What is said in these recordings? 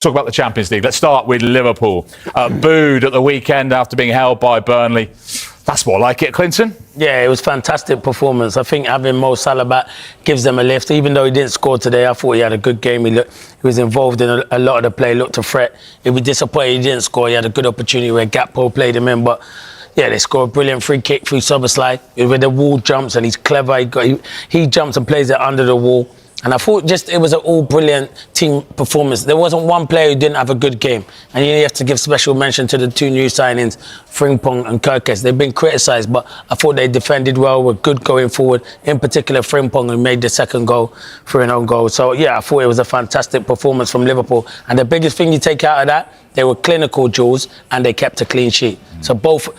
Talk about the Champions League. Let's start with Liverpool. Booed at the weekend after being held by Burnley. That's more like it, Clinton. Yeah, it was a fantastic performance. I think having Mo Salah back gives them a lift. Even though he didn't score today, I thought he had a good game. He was involved in a lot of the play, looked a threat. He'd be disappointed he didn't score. He had a good opportunity where Gakpo played him in, but yeah, they scored a brilliant free kick through Soboslai with the wall jumps, and he's clever. He jumps and plays it under the wall. And I thought it was an all brilliant team performance. There wasn't one player who didn't have a good game. And you have to give special mention to the two new signings, Frimpong and Kirkes. They've been criticised, but I thought they defended well, were good going forward. In particular, Frimpong, who made the second goal for an own goal. So yeah, I thought it was a fantastic performance from Liverpool. And the biggest thing you take out of that, they were clinical, Jules, and they kept a clean sheet. So both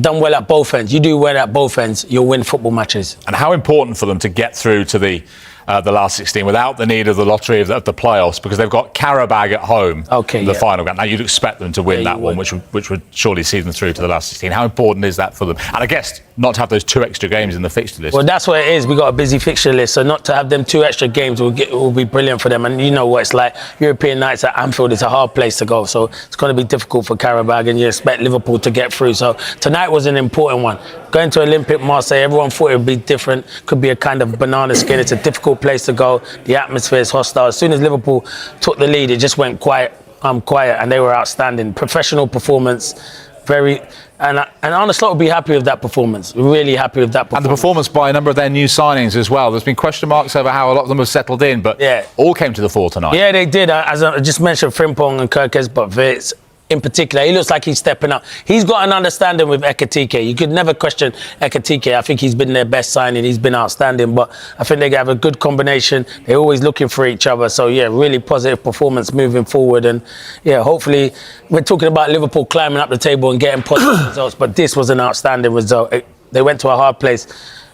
done well at both ends. You do well at both ends, you'll win football matches. And how important for them to get through to the last 16 without the need of the lottery of the playoffs, because they've got Qarabag at home in the final game. Now, you'd expect them to win that one, which would surely see them through to the last 16. How important is that for them? And I guess not to have those 2 extra games in the fixture list. Well, that's what it is. We've got a busy fixture list, so not to have them 2 extra games will be brilliant for them. And you know what it's like. European nights at Anfield is a hard place to go, so it's going to be difficult for Qarabag, and you expect Liverpool to get through. So tonight was an important one. Going to Olympique Marseille, everyone thought it would be different, could be a kind of banana skin. It's a difficult place to go. The atmosphere is hostile. As soon as Liverpool took the lead, it just went quiet, and they were outstanding. Professional performance, and Arne Slot would be happy with that performance. Really happy with that performance. And the performance by a number of their new signings as well. There's been question marks over how a lot of them have settled in, but all came to the fore tonight. Yeah, they did. As I just mentioned, Frimpong and Kirkes, but Wirtz in particular, he looks like he's stepping up. He's got an understanding with Ekitike. You could never question Ekitike. I think he's been their best signing. He's been outstanding, but I think they have a good combination. They're always looking for each other. So yeah, really positive performance moving forward. And yeah, hopefully we're talking about Liverpool climbing up the table and getting positive results, but this was an outstanding result. They went to a hard place,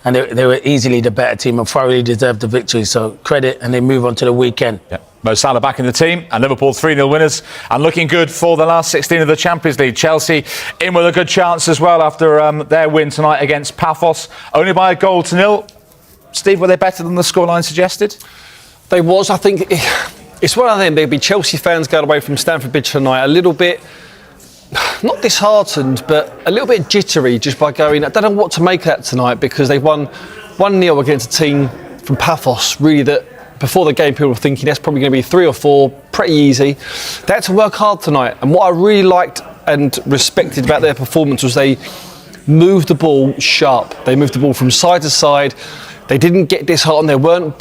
and they were easily the better team and thoroughly deserved the victory. So credit, and they move on to the weekend. Yeah. Mo Salah back in the team, and Liverpool 3-0 winners and looking good for the last 16 of the Champions League. Chelsea in with a good chance as well after their win tonight against Pafos, only by 1-0. Steve, were they better than the scoreline suggested? They was. I think it's one of them. There'd be Chelsea fans going away from Stamford Bridge tonight a little bit, not disheartened, but a little bit jittery just by going, I don't know what to make of that tonight, because they won 1-0 against a team from Pafos, really, that before the game people were thinking that's probably going to be 3 or 4, pretty easy. They had to work hard tonight, and what I really liked and respected about their performance was they moved the ball sharp. They moved the ball from side to side. They didn't get disheartened. There weren't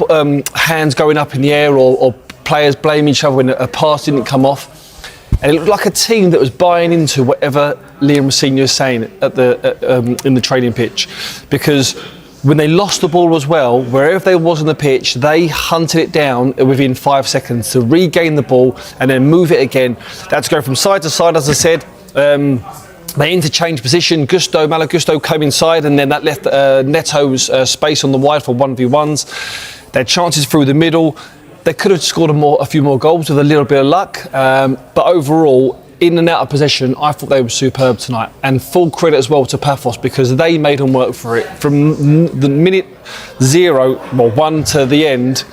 hands going up in the air or players blaming each other when a pass didn't come off. And it looked like a team that was buying into whatever Rosenior was saying at in the training pitch, because when they lost the ball as well, wherever they was on the pitch, they hunted it down within 5 seconds to regain the ball and then move it again. They had to go from side to side, as I said. They interchanged position. Malo Gusto came inside, and then that left Neto's space on the wide for 1v1s. They had chances through the middle. They could have scored a few more goals with a little bit of luck. But overall, in and out of possession, I thought they were superb tonight. And full credit as well to Pafos, because they made them work for it. From the minute 1 to the end,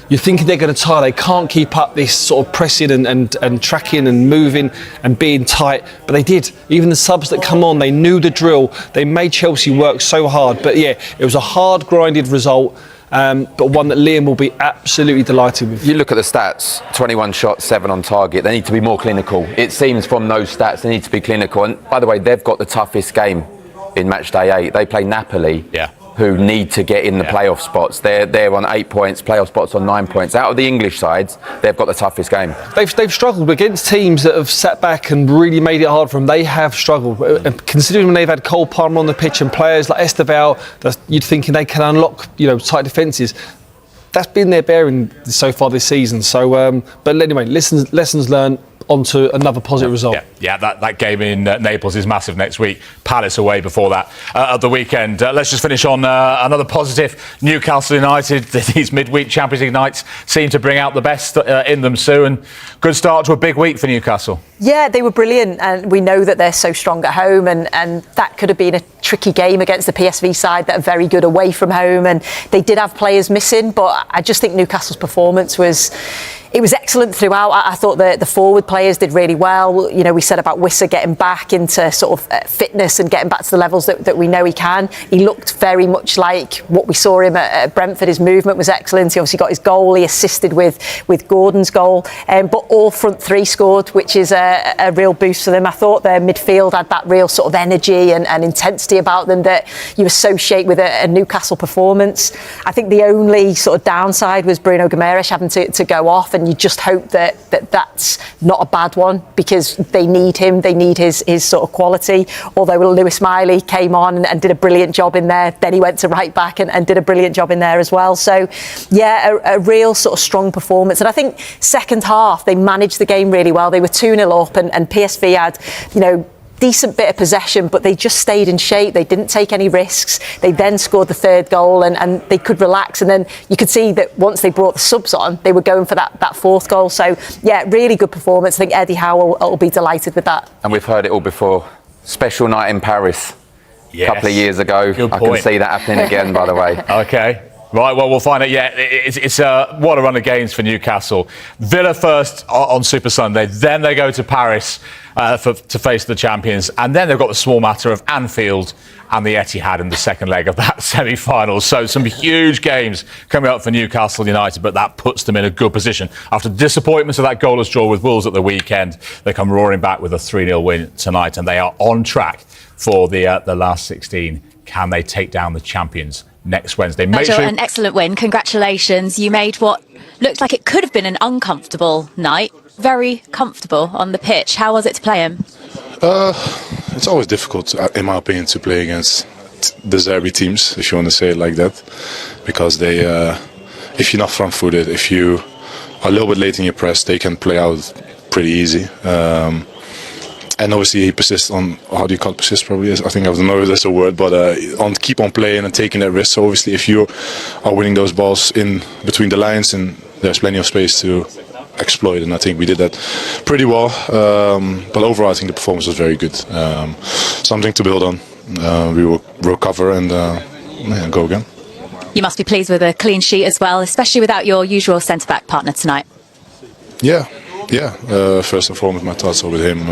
you're thinking they're going to tire. They can't keep up this sort of pressing and tracking and moving and being tight. But they did. Even the subs that come on, they knew the drill. They made Chelsea work so hard. But yeah, it was a hard, grinded result. But one that Liam will be absolutely delighted with. You look at the stats, 21 shots, 7 on target. They need to be more clinical. It seems from those stats they need to be clinical. And by the way, they've got the toughest game in match day 8. They play Napoli, who need to get in the playoff spots. They're on 8 points, playoff spots on 9 points. Out of the English sides, they've got the toughest game. They've struggled against teams that have sat back and really made it hard for them. They have struggled. Considering when they've had Cole Palmer on the pitch and players like Esteval, you're thinking they can unlock, tight defences. That's been their bearing so far this season. So, but anyway, lessons learned. On to another positive result. Yeah, that game in Naples is massive next week. Palace away before that at the weekend. Let's just finish on another positive. Newcastle United, these midweek Champions League nights seem to bring out the best in them, Sue, and good start to a big week for Newcastle. Yeah, they were brilliant, and we know that they're so strong at home, and that could have been a tricky game against the PSV side that are very good away from home, and they did have players missing, but I just think Newcastle's performance was It was excellent throughout. I thought the forward players did really well. You know, we said about Wissa getting back into sort of fitness and getting back to the levels that we know he can. He looked very much like what we saw him at Brentford. His movement was excellent. He obviously got his goal. He assisted with Gordon's goal. But all front three scored, which is a real boost for them. I thought their midfield had that real sort of energy and intensity about them that you associate with a Newcastle performance. I think the only sort of downside was Bruno Guimaraes having to go off, and you just hope that's not a bad one, because they need him. They need his sort of quality. Although Lewis Miley came on and did a brilliant job in there, then he went to right back and did a brilliant job in there as well. So yeah, a real sort of strong performance. And I think second half they managed the game really well. They were 2-0 up, and PSV had, you know, decent bit of possession, but they just stayed in shape. They didn't take any risks. They then scored the third goal, and they could relax. And then you could see that once they brought the subs on, they were going for that fourth goal. So yeah, really good performance. I think Eddie Howe will be delighted with that. And we've heard it all before. Special night in Paris. Yes. A couple of years ago. I can see that happening again, by the way. Okay. Right, well, we'll find out. Yeah, it's what a run of games for Newcastle. Villa first on Super Sunday, then they go to Paris to face the champions, and then they've got the small matter of Anfield and the Etihad in the second leg of that semi-final. So some huge games coming up for Newcastle United, but that puts them in a good position. After disappointments of that goalless draw with Wolves at the weekend, they come roaring back with a 3-0 win tonight, and they are on track for the last 16. Can they take down the champions next Wednesday? An excellent win. Congratulations. You made what looked like it could have been an uncomfortable night very comfortable on the pitch. How was it to play him? It's always difficult, in my opinion, to play against the Zerbi teams, if you want to say it like that, because they, if you're not front-footed, if you are a little bit late in your press, they can play out pretty easy. And obviously he persists on, how do you call it, persist probably, I think I don't know if that's a word, but on keep on playing and taking that risk. So obviously if you are winning those balls in between the lines, and there's plenty of space to exploit, and I think we did that pretty well. But overall I think the performance was very good. Something to build on. We will recover and go again. You must be pleased with a clean sheet as well, especially without your usual centre-back partner tonight. Yeah. First and foremost, my thoughts are with him.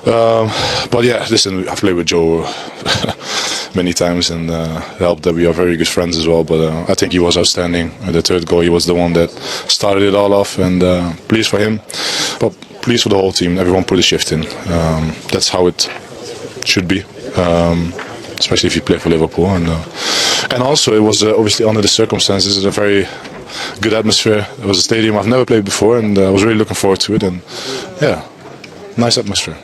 But yeah, listen, I've played with Joe many times, and helped that we are very good friends as well. But I think he was outstanding. The third goal, he was the one that started it all off, and pleased for him. But pleased for the whole team. Everyone put a shift in. That's how it should be, especially if you play for Liverpool. And also, it was obviously under the circumstances, a very good atmosphere. It was a stadium I've never played before, and I was really looking forward to it. And yeah, nice atmosphere.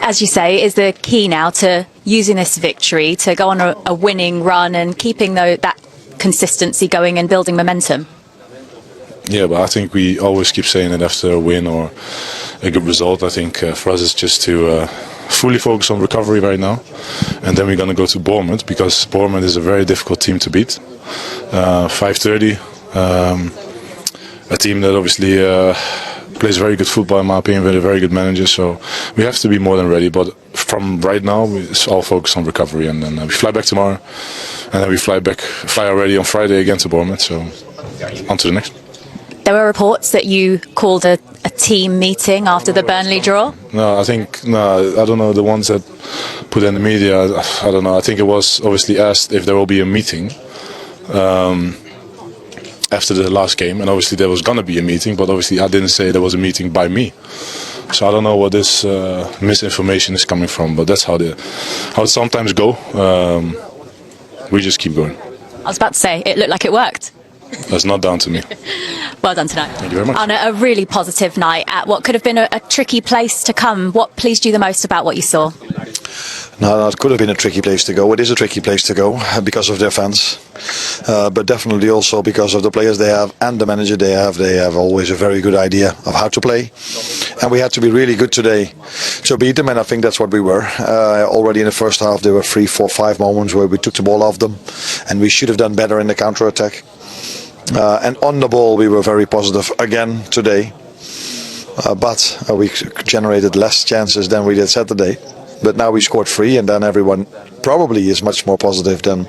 As you say, is the key now to using this victory to go on a winning run and keeping that consistency going and building momentum? Yeah, but I think we always keep saying it after a win or a good result. I think for us it's just to fully focus on recovery right now, and then we're going to go to Bournemouth, because Bournemouth is a very difficult team to beat. 5:30. A team that obviously plays very good football, in my opinion, with a very good manager. So we have to be more than ready. But from right now, it's all focused on recovery, and then we fly back tomorrow, and then we fly already on Friday again to Bournemouth. So on to the next. There were reports that you called a team meeting after the Burnley draw. No, I don't know, the ones that put in the media. I don't know. I think it was obviously asked if there will be a meeting after the last game, and obviously there was gonna be a meeting, but obviously I didn't say there was a meeting by me. So I don't know what this misinformation is coming from, but that's how it sometimes go. We just keep going. I was about to say, it looked like it worked. That's not down to me. Well done tonight. Thank you very much. On a really positive night at what could have been a tricky place to come. What pleased you the most about what you saw? No, it could have been a tricky place to go. It is a tricky place to go because of their fans, but definitely also because of the players they have and the manager they have. They have always a very good idea of how to play, and we had to be really good today to beat them, and I think that's what we were. Already in the first half there were 3, 4, 5 moments where we took the ball off them, and we should have done better in the counter-attack. And on the ball we were very positive again today, but we generated less chances than we did Saturday. But now we scored 3, and then everyone probably is much more positive than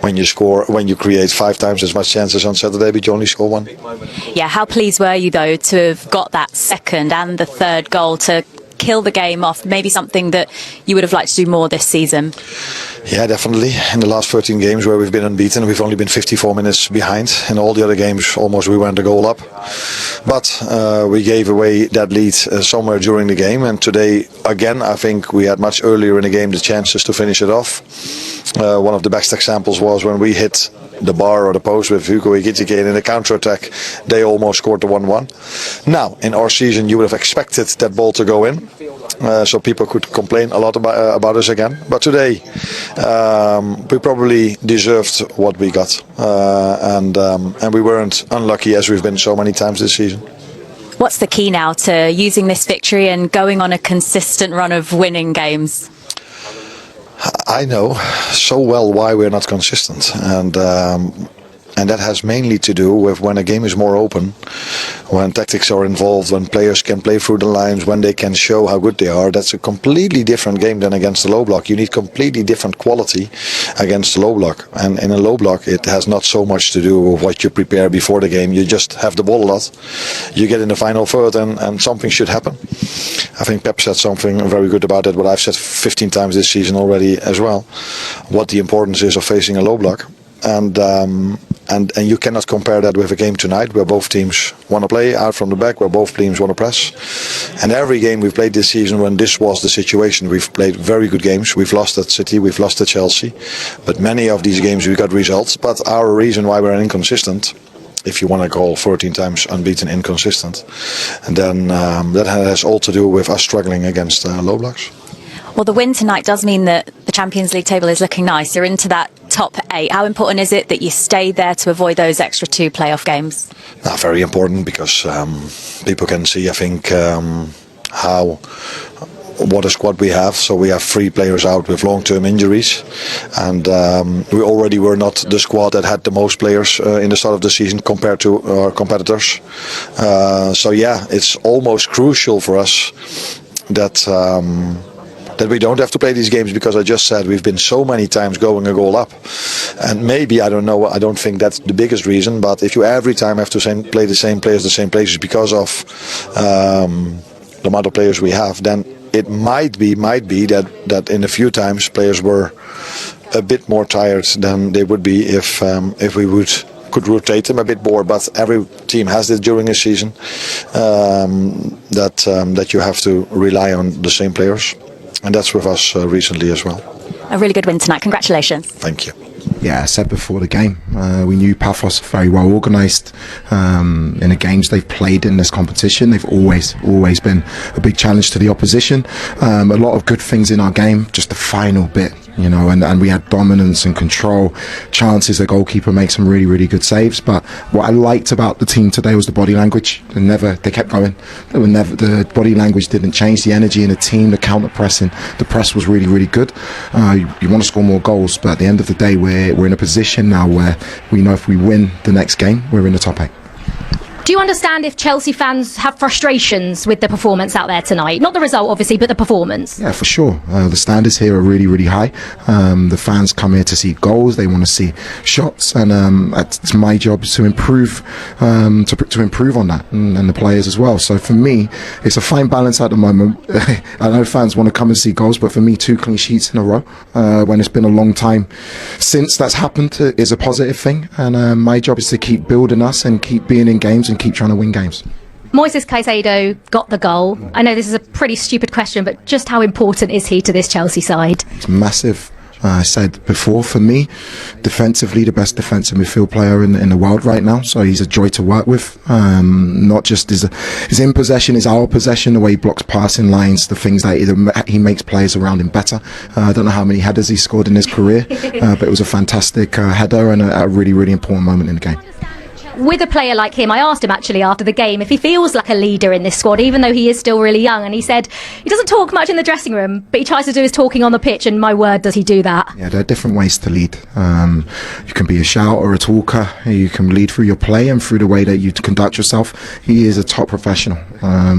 when you create 5 times as much chances on Saturday but you only score 1. Yeah, how pleased were you though to have got that second and the third goal to kill the game off? Maybe something that you would have liked to do more this season. Yeah, definitely. In the last 13 games where we've been unbeaten, we've only been 54 minutes behind. In all the other games, almost we went a goal up. But we gave away that lead somewhere during the game. And today, again, I think we had much earlier in the game the chances to finish it off. One of the best examples was when we hit the bar or the post with Hugo Ekitike, and in the counter-attack they almost scored the 1-1. Now, in our season you would have expected that ball to go in, so people could complain a lot about us again. But today we probably deserved what we got, and we weren't unlucky as we've been so many times this season. What's the key now to using this victory and going on a consistent run of winning games? I know so well why we're not consistent, and that has mainly to do with when a game is more open, when tactics are involved, when players can play through the lines, when they can show how good they are. That's a completely different game than against the low block. You need completely different quality against the low block, and in a low block it has not so much to do with what you prepare before the game. You just have the ball a lot, you get in the final third, and something should happen. I think Pep said something very good about it, what I've said 15 times this season already as well, what the importance is of facing a low block. And you cannot compare that with a game tonight where both teams want to play out from the back, where both teams want to press. And every game we've played this season when this was the situation, we've played very good games. We've lost at City, we've lost at Chelsea, but many of these games we got results. But our reason why we're inconsistent, if you want to call 13 times unbeaten inconsistent, and then that has all to do with us struggling against low blocks. Well, the win tonight does mean that the Champions League table is looking nice. You're into that top 8. How important is it that you stay there to avoid those extra 2 playoff games? Very important, because people can see, I think, what a squad we have. So we have 3 players out with long-term injuries, and we already were not the squad that had the most players in the start of the season compared to our competitors. So yeah, it's almost crucial for us that we don't have to play these games, because I just said we've been so many times going a goal up, and maybe, I don't know, I don't think that's the biggest reason, but if you every time have to play the same players the same places because of the amount of players we have, then it might be that in a few times players were a bit more tired than they would be if we could rotate them a bit more. But every team has it during a season, that you have to rely on the same players. And that's with us recently as well. A really good win tonight. Congratulations. Thank you. Yeah, I said before the game, we knew Pafos very well organised in the games they've played in this competition. They've always been a big challenge to the opposition. A lot of good things in our game, just the final bit, you know, and we had dominance and control, chances. The goalkeeper makes some really good saves. But what I liked about the team today was the body language. They kept going. The body language didn't change. The energy in the team, the counter pressing, the press was really good. You want to score more goals, but at the end of the day, we're in a position now where we know if we win the next game, we're in the top 8. Do you understand if Chelsea fans have frustrations with the performance out there tonight? Not the result, obviously, but the performance. Yeah, for sure. The standards here are really high. The fans come here to see goals. They want to see shots, and it's my job to improve to improve on that, and the players as well. So for me, it's a fine balance at the moment. I know fans want to come and see goals, but for me, 2 clean sheets in a row when it's been a long time since that's happened is a positive thing. And my job is to keep building us and keep being in games and keep trying to win games. Moises Caicedo got the goal. I know this is a pretty stupid question, but just how important is he to this Chelsea side? It's massive. I said before, for me, defensively, the best defensive midfield player in the world right now. So he's a joy to work with. Not just his in possession, is our possession, the way he blocks passing lines, the things that he makes players around him better. I don't know how many headers he scored in his career, but it was a fantastic header and a really important moment in the game. with a player like him, I asked him actually after the game if he feels like a leader in this squad, even though he is still really young. And he said he doesn't talk much in the dressing room, but he tries to do his talking on the pitch. And my word, does he do that? Yeah, there are different ways to lead. You can be a shouter or a talker. You can lead through your play and through the way that you conduct yourself. He is a top professional.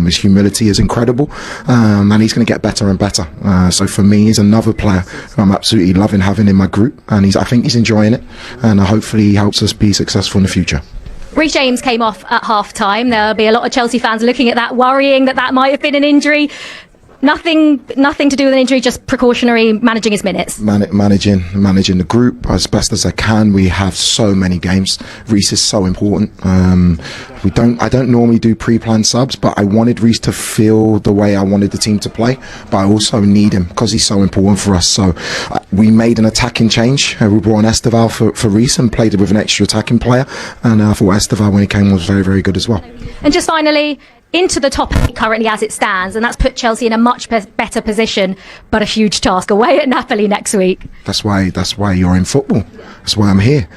His humility is incredible, and he's going to get better and better. So for me, he's another player who I'm absolutely loving having in my group, and I think he's enjoying it, and hopefully he helps us be successful in the future. Reece James came off at half-time. There'll be a lot of Chelsea fans looking at that, worrying that might have been an injury. Nothing to do with an injury, just precautionary, managing his minutes. Managing the group as best as I can. We have so many games. Reece is so important. I don't normally do pre-planned subs, but I wanted Reece to feel the way I wanted the team to play. But I also need him because he's so important for us. So we made an attacking change. We brought on Esteval for Reece and played it with an extra attacking player. And I thought Esteval, when he came, was very, very good as well. And just finally, into the top 8 currently as it stands, and that's put Chelsea in a much better position, but a huge task away at Napoli next week. That's why you're in football. That's why I'm here.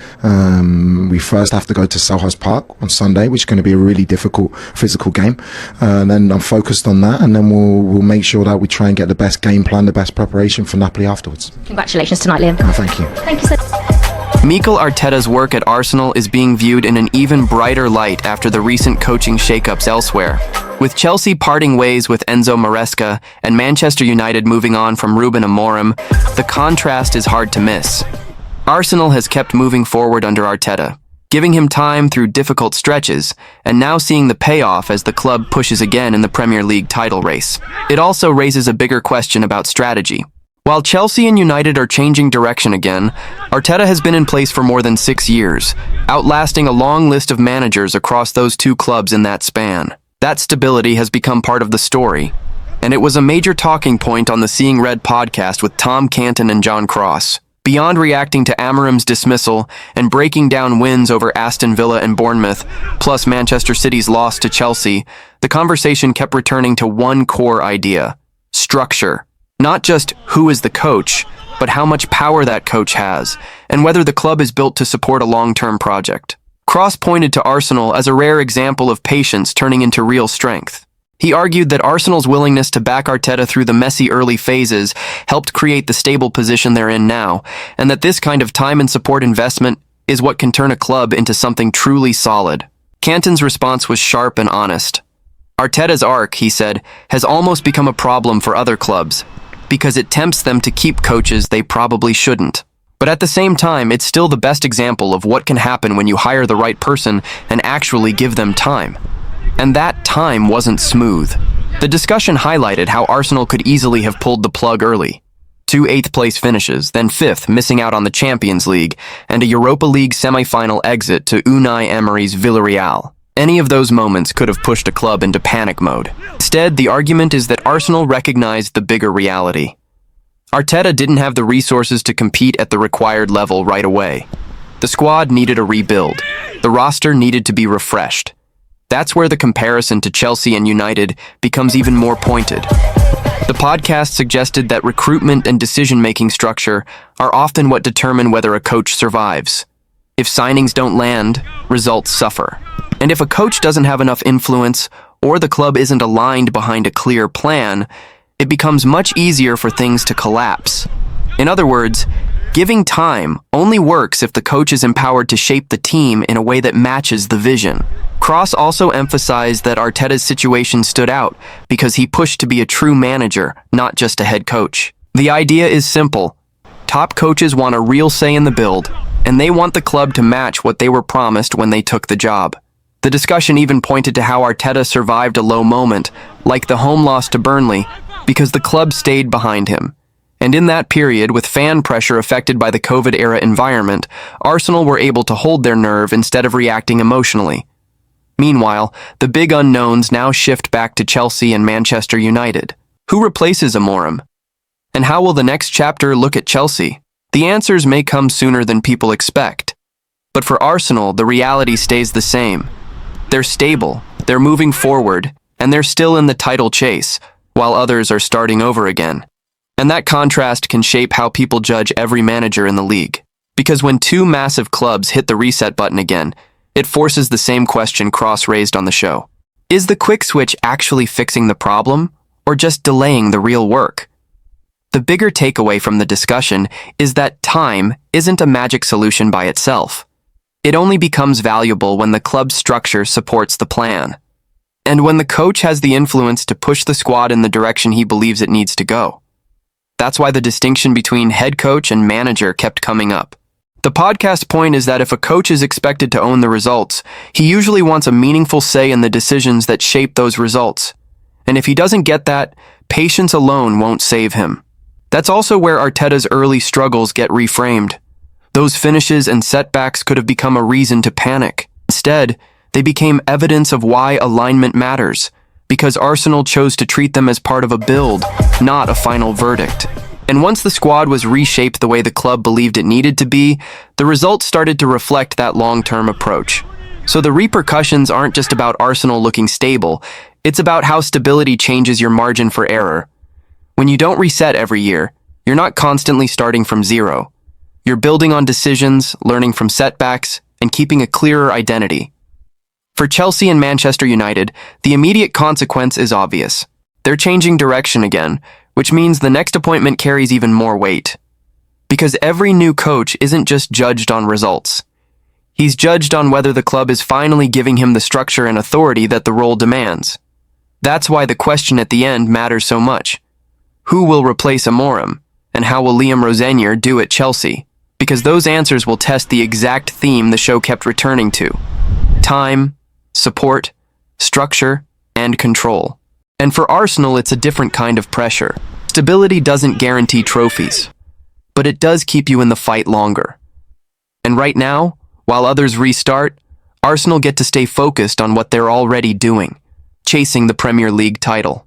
We first have to go to Selhurst Park on Sunday, which is going to be a really difficult physical game. And then I'm focused on that, and then we'll make sure that we try and get the best game plan, the best preparation for Napoli afterwards. Congratulations tonight, Liam. Thank you. Thank you so much. Mikel Arteta's work at Arsenal is being viewed in an even brighter light after the recent coaching shakeups elsewhere. With Chelsea parting ways with Enzo Maresca and Manchester United moving on from Ruben Amorim, the contrast is hard to miss. Arsenal has kept moving forward under Arteta, giving him time through difficult stretches, and now seeing the payoff as the club pushes again in the Premier League title race. It also raises a bigger question about strategy. While Chelsea and United are changing direction again, Arteta has been in place for more than 6 years, outlasting a long list of managers across those two clubs in that span. That stability has become part of the story, and it was a major talking point on the Seeing Red podcast with Tom Canton and John Cross. Beyond reacting to Amorim's dismissal and breaking down wins over Aston Villa and Bournemouth, plus Manchester City's loss to Chelsea, the conversation kept returning to one core idea: structure. Not just who is the coach, but how much power that coach has, and whether the club is built to support a long-term project. Cross pointed to Arsenal as a rare example of patience turning into real strength. He argued that Arsenal's willingness to back Arteta through the messy early phases helped create the stable position they're in now, and that this kind of time and support investment is what can turn a club into something truly solid. Canton's response was sharp and honest. Arteta's arc, he said, has almost become a problem for other clubs, because it tempts them to keep coaches they probably shouldn't. But at the same time, it's still the best example of what can happen when you hire the right person and actually give them time. And that time wasn't smooth. The discussion highlighted how Arsenal could easily have pulled the plug early. 2 8th-place finishes, then 5th, missing out on the Champions League, and a Europa League semi-final exit to Unai Emery's Villarreal. Any of those moments could have pushed a club into panic mode. Instead, the argument is that Arsenal recognized the bigger reality. Arteta didn't have the resources to compete at the required level right away. The squad needed a rebuild. The roster needed to be refreshed. That's where the comparison to Chelsea and United becomes even more pointed. The podcast suggested that recruitment and decision-making structure are often what determine whether a coach survives. If signings don't land, results suffer. And if a coach doesn't have enough influence, or the club isn't aligned behind a clear plan, it becomes much easier for things to collapse. In other words, giving time only works if the coach is empowered to shape the team in a way that matches the vision. Cross also emphasized that Arteta's situation stood out because he pushed to be a true manager, not just a head coach. The idea is simple. Top coaches want a real say in the build, and they want the club to match what they were promised when they took the job. The discussion even pointed to how Arteta survived a low moment, like the home loss to Burnley, because the club stayed behind him. And in that period, with fan pressure affected by the COVID-era environment, Arsenal were able to hold their nerve instead of reacting emotionally. Meanwhile, the big unknowns now shift back to Chelsea and Manchester United. Who replaces Amorim? And how will the next chapter look at Chelsea? The answers may come sooner than people expect. But for Arsenal, the reality stays the same. They're stable, they're moving forward, and they're still in the title chase, while others are starting over again. And that contrast can shape how people judge every manager in the league. Because when two massive clubs hit the reset button again, it forces the same question Cross raised on the show. Is the quick switch actually fixing the problem, or just delaying the real work? The bigger takeaway from the discussion is that time isn't a magic solution by itself. It only becomes valuable when the club's structure supports the plan, and when the coach has the influence to push the squad in the direction he believes it needs to go. That's why the distinction between head coach and manager kept coming up. The podcast point is that if a coach is expected to own the results, he usually wants a meaningful say in the decisions that shape those results. And if he doesn't get that, patience alone won't save him. That's also where Arteta's early struggles get reframed. Those finishes and setbacks could have become a reason to panic. Instead, they became evidence of why alignment matters, because Arsenal chose to treat them as part of a build, not a final verdict. And once the squad was reshaped the way the club believed it needed to be, the results started to reflect that long-term approach. So the repercussions aren't just about Arsenal looking stable, it's about how stability changes your margin for error. When you don't reset every year, you're not constantly starting from zero. You're building on decisions, learning from setbacks, and keeping a clearer identity. For Chelsea and Manchester United, the immediate consequence is obvious. They're changing direction again, which means the next appointment carries even more weight. Because every new coach isn't just judged on results. He's judged on whether the club is finally giving him the structure and authority that the role demands. That's why the question at the end matters so much. Who will replace Amorim, and how will Liam Rosenior do at Chelsea? Because those answers will test the exact theme the show kept returning to. Time, support, structure, and control. And for Arsenal, it's a different kind of pressure. Stability doesn't guarantee trophies, but it does keep you in the fight longer. And right now, while others restart, Arsenal get to stay focused on what they're already doing, chasing the Premier League title.